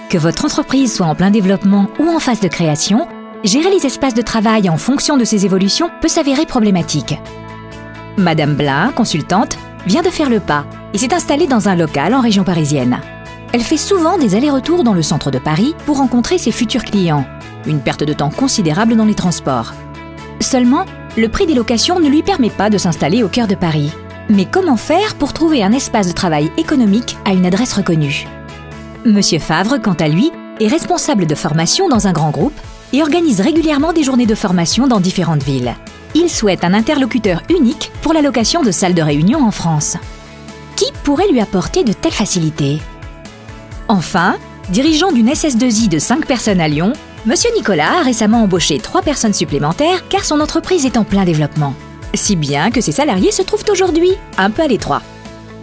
Que votre entreprise soit en plein développement ou en phase de création, gérer les espaces de travail en fonction de ces évolutions peut s'avérer problématique. Madame Blin, consultante, vient de faire le pas et s'est installée dans un local en région parisienne. Elle fait souvent des allers-retours dans le centre de Paris pour rencontrer ses futurs clients. Une perte de temps considérable dans les transports. Seulement, le prix des locations ne lui permet pas de s'installer au cœur de Paris. Mais comment faire pour trouver un espace de travail économique à une adresse reconnue ? Monsieur Favre, quant à lui, est responsable de formation dans un grand groupe et organise régulièrement des journées de formation dans différentes villes. Il souhaite un interlocuteur unique pour la location de salles de réunion en France. Qui pourrait lui apporter de telles facilités ? Enfin, dirigeant d'une SS2I de 5 personnes à Lyon, Monsieur Nicolas a récemment embauché 3 personnes supplémentaires car son entreprise est en plein développement. Si bien que ses salariés se trouvent aujourd'hui un peu à l'étroit.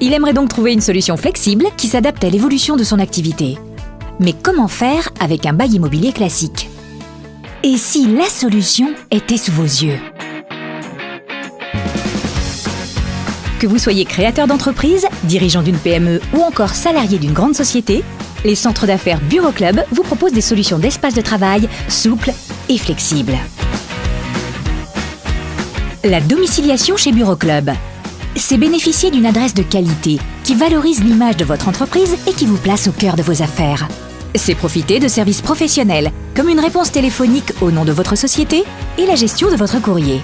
Il aimerait donc trouver une solution flexible qui s'adapte à l'évolution de son activité. Mais comment faire avec un bail immobilier classique ? Et si la solution était sous vos yeux ? Que vous soyez créateur d'entreprise, dirigeant d'une PME ou encore salarié d'une grande société, les centres d'affaires Bureau Club vous proposent des solutions d'espace de travail souples et flexibles. La domiciliation chez Bureau Club. C'est bénéficier d'une adresse de qualité qui valorise l'image de votre entreprise et qui vous place au cœur de vos affaires. C'est profiter de services professionnels, comme une réponse téléphonique au nom de votre société et la gestion de votre courrier.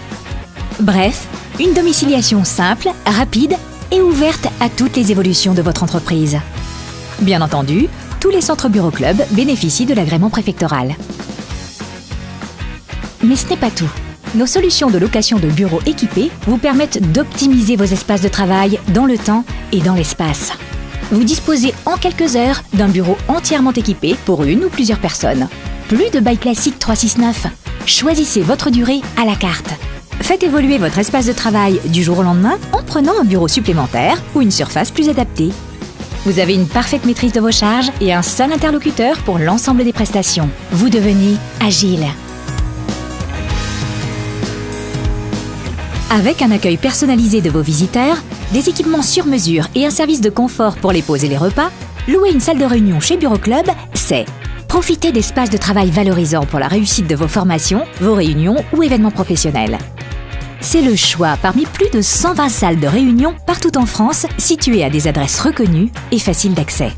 Bref, une domiciliation simple, rapide et ouverte à toutes les évolutions de votre entreprise. Bien entendu, tous les centres Bureau Club bénéficient de l'agrément préfectoral. Mais ce n'est pas tout. Nos solutions de location de bureaux équipés vous permettent d'optimiser vos espaces de travail dans le temps et dans l'espace. Vous disposez en quelques heures d'un bureau entièrement équipé pour une ou plusieurs personnes. Plus de bail classique 369. Choisissez votre durée à la carte. Faites évoluer votre espace de travail du jour au lendemain en prenant un bureau supplémentaire ou une surface plus adaptée. Vous avez une parfaite maîtrise de vos charges et un seul interlocuteur pour l'ensemble des prestations. Vous devenez agile. Avec un accueil personnalisé de vos visiteurs, des équipements sur mesure et un service de confort pour les pauses et les repas, louer une salle de réunion chez Bureau Club, c'est profiter d'espaces de travail valorisants pour la réussite de vos formations, vos réunions ou événements professionnels. C'est le choix parmi plus de 120 salles de réunion partout en France, situées à des adresses reconnues et faciles d'accès.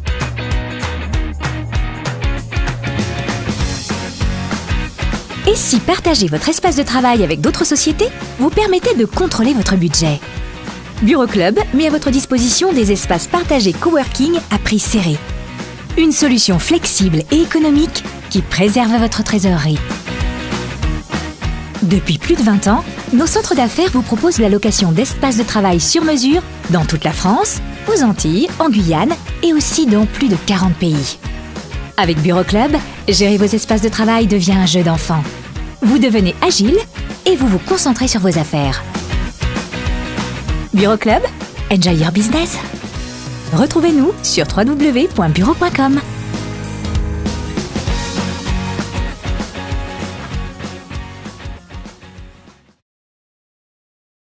Et si partager votre espace de travail avec d'autres sociétés vous permettait de contrôler votre budget ? Bureau Club met à votre disposition des espaces partagés coworking à prix serré. Une solution flexible et économique qui préserve votre trésorerie. Depuis plus de 20 ans, nos centres d'affaires vous proposent la location d'espaces de travail sur mesure dans toute la France, aux Antilles, en Guyane et aussi dans plus de 40 pays. Avec Bureau Club, gérer vos espaces de travail devient un jeu d'enfant. Vous devenez agile et vous vous concentrez sur vos affaires. Bureau Club, enjoy your business. Retrouvez-nous sur www.bureau.com.